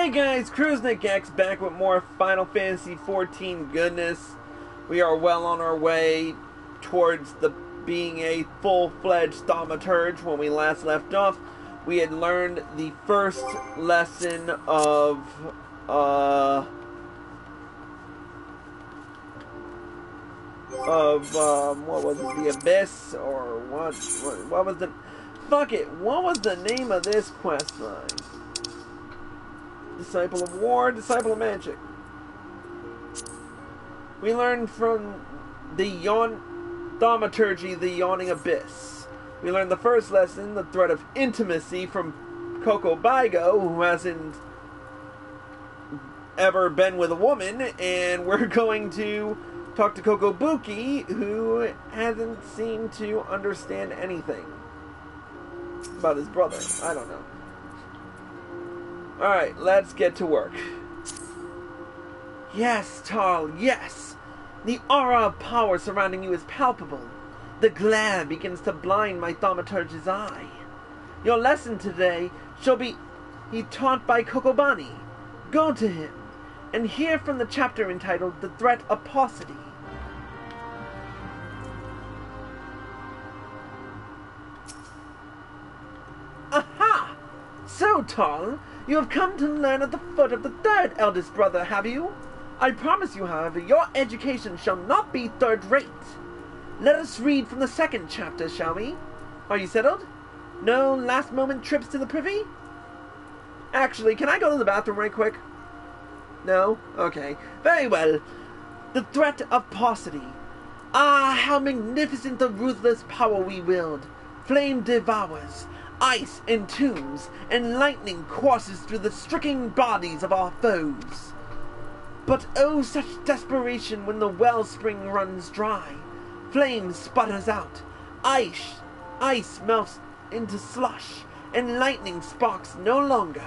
Hey guys, Cruisnik X back with more Final Fantasy XIV goodness. We are well on our way towards being a full-fledged Thaumaturge. When we last left off, we had learned the first lesson of what was it, the Abyss, or what was the, fuck it, what was the name of this quest line? Disciple of War, Disciple of Magic. We learned from the Thaumaturge, the Yawning Abyss. We learned the first lesson, the Threat of Intimacy, from Coco Baigo, who hasn't ever been with a woman, and we're going to talk to Coco Buki, who hasn't seemed to understand anything about his brother. I don't know. Alright, let's get to work. Yes, Tarl, yes! The aura of power surrounding you is palpable. The glare begins to blind my Thaumaturge's eye. Your lesson today shall be taught by Kokobani. Go to him, and hear from the chapter entitled The Threat of Paucity. Aha! So, Tarl, you have come to learn at the foot of the third eldest brother, have you? I promise you, however, your education shall not be third-rate. Let us read from the second chapter, shall we? Are you settled? No last-moment trips to the privy? Actually, can I go to the bathroom right quick? No? Okay. Very well. The Threat of Paucity. Ah, how magnificent the ruthless power we wield. Flame devours. Ice entombs, and lightning courses through the stricken bodies of our foes. But oh, such desperation when the wellspring runs dry. Flame sputters out, ice melts into slush, and lightning sparks no longer.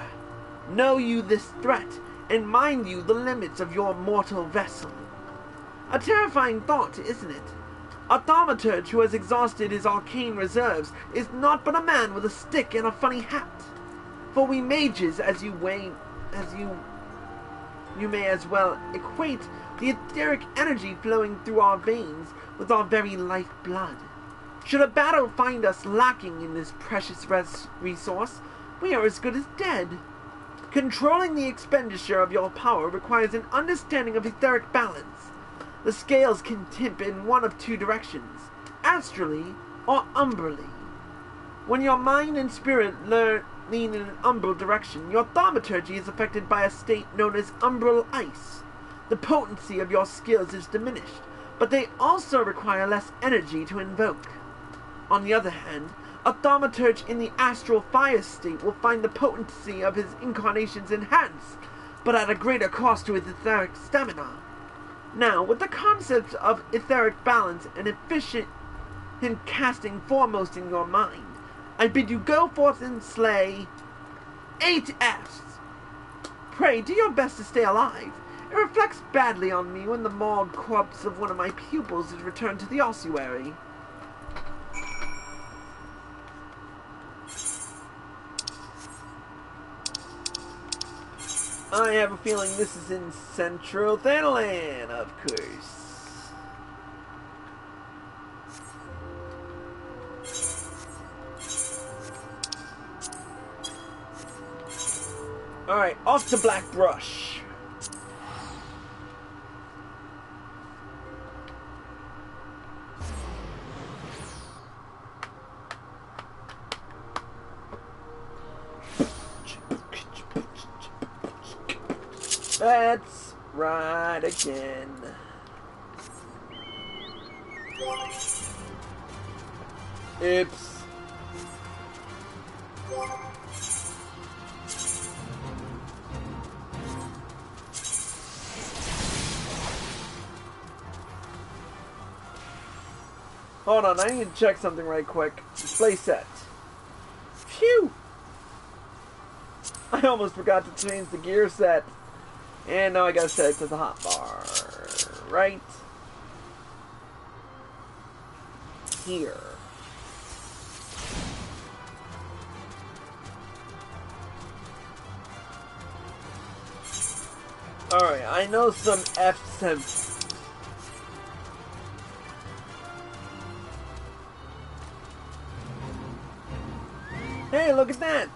Know you this threat, and mind you the limits of your mortal vessel. A terrifying thought, isn't it? A thaumaturge who has exhausted his arcane reserves is not but a man with a stick and a funny hat. For we mages, you may as well equate the etheric energy flowing through our veins with our very lifeblood. Should a battle find us lacking in this precious resource, we are as good as dead. Controlling the expenditure of your power requires an understanding of etheric balance. The scales can tip in one of two directions, astrally or umbrally. When your mind and spirit lean in an umbral direction, your thaumaturgy is affected by a state known as umbral ice. The potency of your skills is diminished, but they also require less energy to invoke. On the other hand, a thaumaturge in the astral fire state will find the potency of his incarnations enhanced, but at a greater cost to his etheric stamina. Now, with the concept of etheric balance and efficient in casting foremost in your mind, I bid you go forth and slay 8 Fs. Pray, do your best to stay alive. It reflects badly on me when the mauled corpse of one of my pupils is returned to the ossuary. I have a feeling this is in Central Thanalan, of course. Alright, off to Black Brush. Let's ride again. Oops. Hold on, I need to check something right quick. Display set. Phew! I almost forgot to change the gear set. And now I gotta set it to the hotbar. Right here. Alright, I know some F's have... Hey, look at that!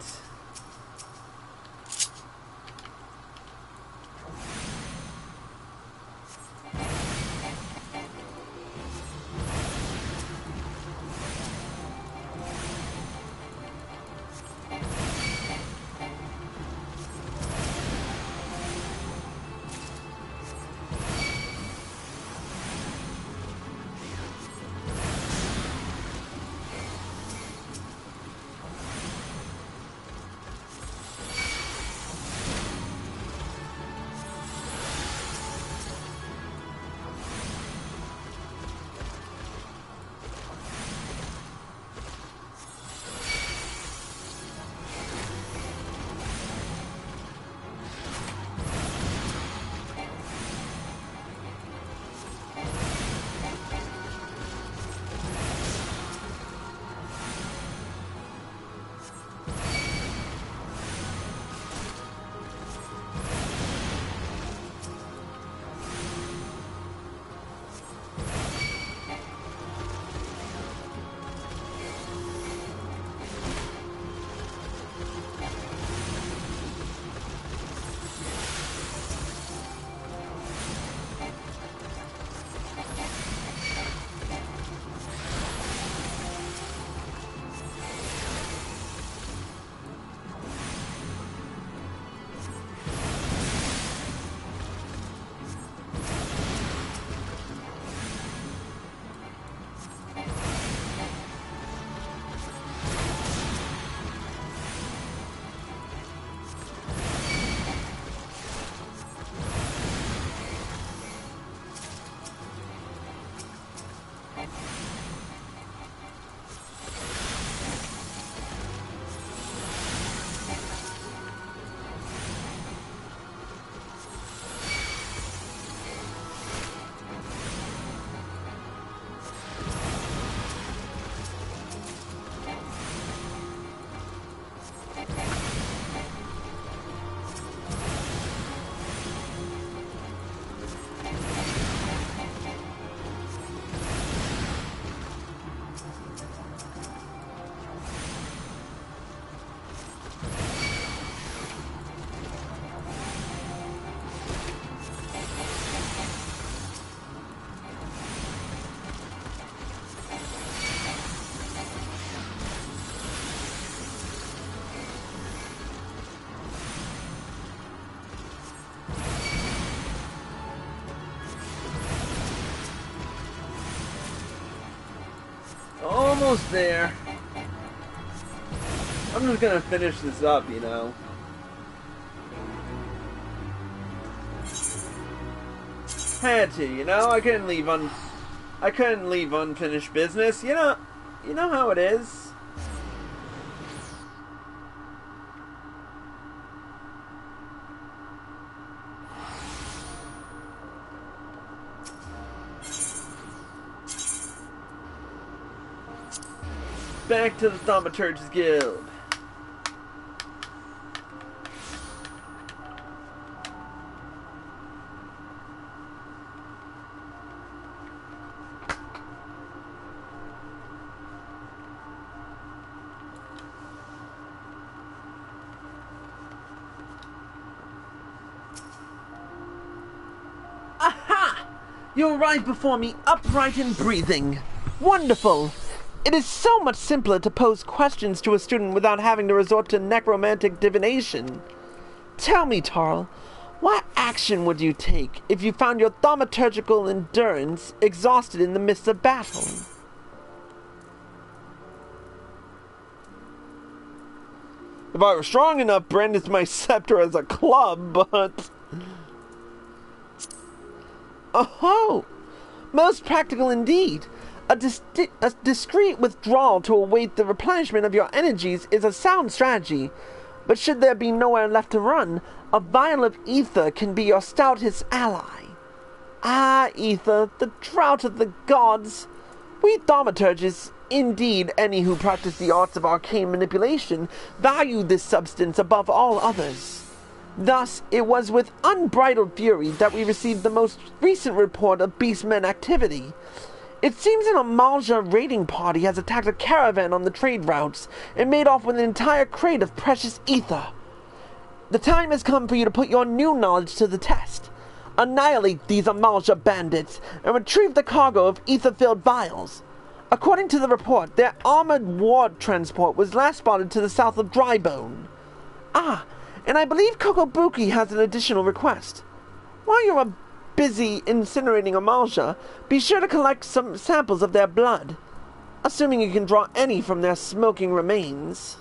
Almost there. I'm just gonna finish this up, you know. Had to, you know. I couldn't leave unfinished business. You know how it is. Back to the Thaumaturge's Guild. Aha! You arrive before me upright and breathing. Wonderful! It is so much simpler to pose questions to a student without having to resort to necromantic divination. Tell me, Tarl, what action would you take if you found your thaumaturgical endurance exhausted in the midst of battle? If I were strong enough, brandish my scepter as a club, but... Oh, most practical indeed. A discreet withdrawal to await the replenishment of your energies is a sound strategy, but should there be nowhere left to run, a vial of ether can be your stoutest ally. Ah, ether, the drought of the gods! We thaumaturges, indeed any who practice the arts of arcane manipulation, value this substance above all others. Thus, it was with unbridled fury that we received the most recent report of beastmen activity. It seems an Amalja raiding party has attacked a caravan on the trade routes and made off with an entire crate of precious ether. The time has come for you to put your new knowledge to the test. Annihilate these Amalja bandits and retrieve the cargo of ether-filled vials. According to the report, their armored war transport was last spotted to the south of Drybone. Ah, and I believe Kokobuki has an additional request. While you are busy incinerating Amalja, be sure to collect some samples of their blood, assuming you can draw any from their smoking remains.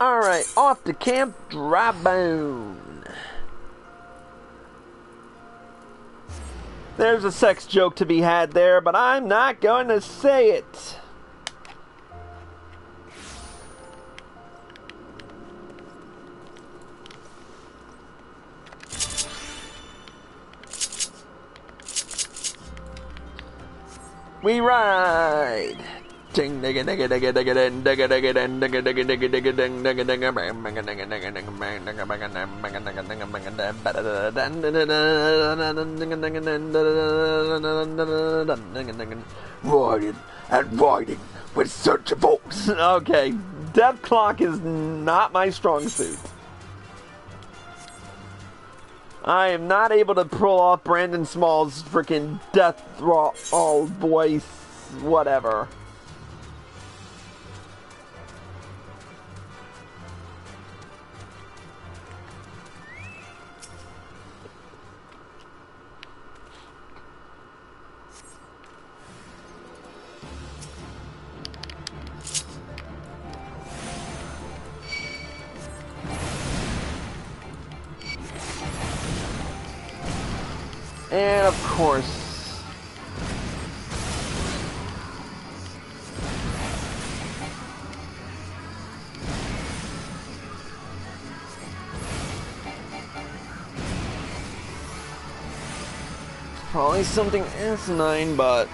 Alright, off to Camp Drybone. There's a sex joke to be had there, but I'm not going to say it. We ride. Riding and riding with such a force. Okay, Death Clock is not my strong suit. I am not able to pull off Brandon Small's freaking death all voice, whatever. And of course, probably something asinine, but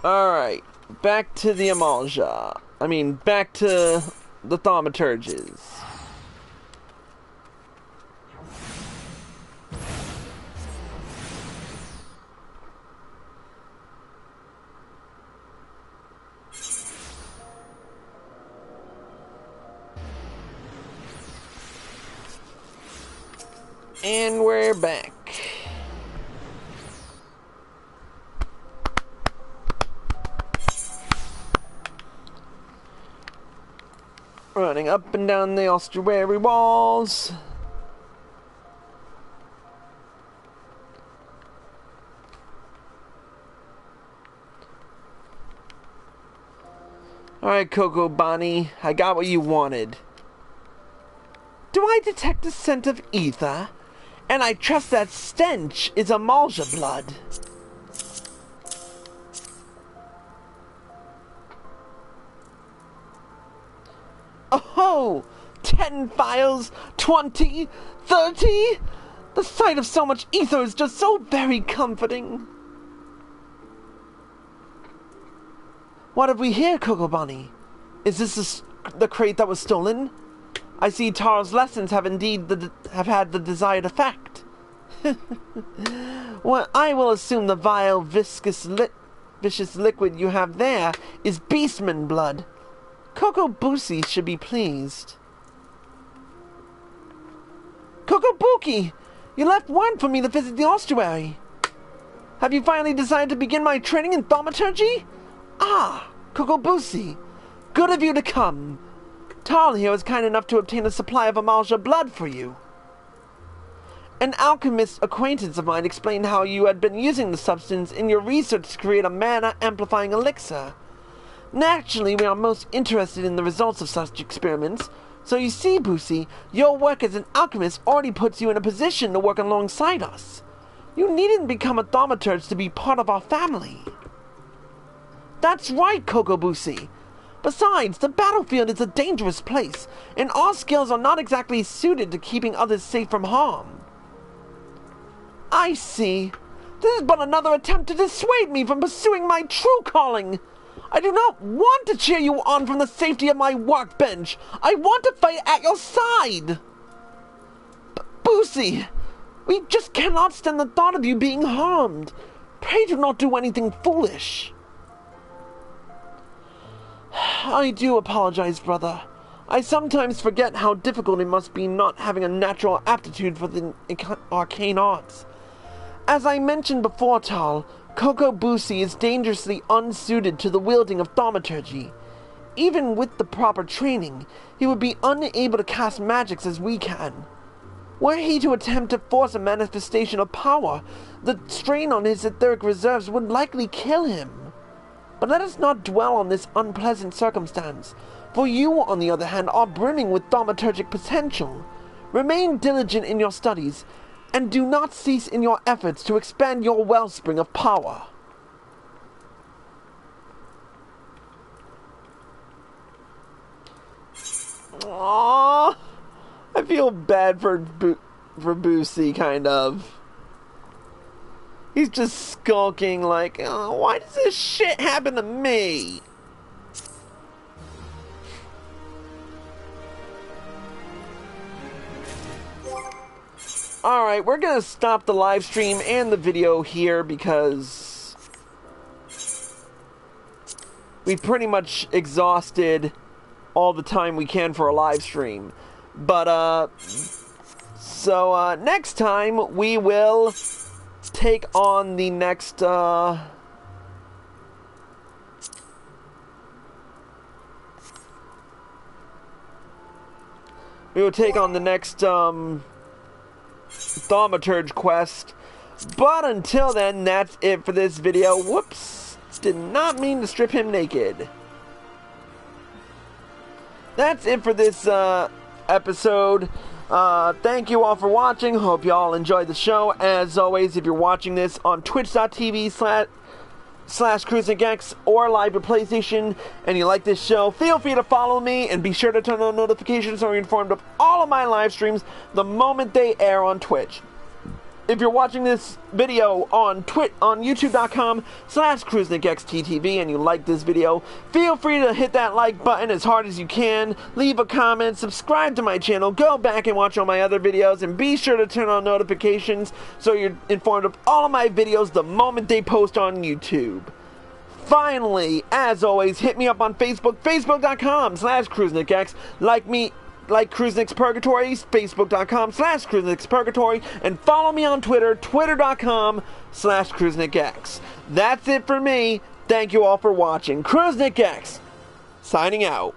alright, back to the Amalja. Back to the Thaumaturges. And we're back. Running up and down the ossuary walls. Alright, Coco Bonnie, I got what you wanted. Do I detect a scent of ether? And I trust that stench is Amalja blood. Oh, 10 files, 20, 30? The sight of so much ether is just so very comforting. What have we here, Coco Bonnie? Is this the crate that was stolen? I see Tar's lessons have indeed had the desired effect. Well, I will assume the vile, vicious liquid you have there is beastman blood. Kokobuki should be pleased. Kokobuki! You left word for me to visit the ossuary. Have you finally decided to begin my training in thaumaturgy? Ah, Kokobuki. Good of you to come. Tal here was kind enough to obtain a supply of Amalja blood for you. An alchemist acquaintance of mine explained how you had been using the substance in your research to create a mana-amplifying elixir. Naturally, we are most interested in the results of such experiments, so you see, Busi, your work as an alchemist already puts you in a position to work alongside us. You needn't become a thaumaturge to be part of our family. That's right, Kokobuki. Besides, the battlefield is a dangerous place, and our skills are not exactly suited to keeping others safe from harm. I see. This is but another attempt to dissuade me from pursuing my true calling. I do not want to cheer you on from the safety of my workbench. I want to fight at your side. Boosie, we just cannot stand the thought of you being harmed. Pray do not do anything foolish. I do apologize, brother. I sometimes forget how difficult it must be not having a natural aptitude for the arcane arts. As I mentioned before, Tal, Coco Boosie is dangerously unsuited to the wielding of thaumaturgy. Even with the proper training, he would be unable to cast magics as we can. Were he to attempt to force a manifestation of power, the strain on his etheric reserves would likely kill him. But let us not dwell on this unpleasant circumstance, for you, on the other hand, are brimming with thaumaturgic potential. Remain diligent in your studies, and do not cease in your efforts to expand your wellspring of power. Aww, I feel bad for Boosie, kind of. He's just skulking like, oh, why does this shit happen to me? Alright, we're gonna stop the live stream and the video here because we pretty much exhausted all the time we can for a live stream. But, so, next time we will take on the next, Thaumaturge quest. But until then, that's it for this video. Whoops, did not mean to strip him naked. That's it for this episode. Thank you all for watching. Hope you all enjoyed the show. As always, if you're watching this on twitch.tv/CruiseNickX or live at PlayStation and you like this show, feel free to follow me and be sure to turn on notifications so you're informed of all of my live streams the moment they air on Twitch. If you're watching this video on youtube.com/CruiseNickXTTV and you like this video, feel free to hit that like button as hard as you can, leave a comment, subscribe to my channel, go back and watch all my other videos, and be sure to turn on notifications so you're informed of all of my videos the moment they post on YouTube. Finally, as always, hit me up on Facebook, facebook.com/CruiseNickX, like CruiseNick's Purgatory, facebook.com/CruiseNick's Purgatory, and follow me on Twitter, twitter.com/CruiseNickX. That's it for me. Thank you all for watching. CruiseNickX, signing out.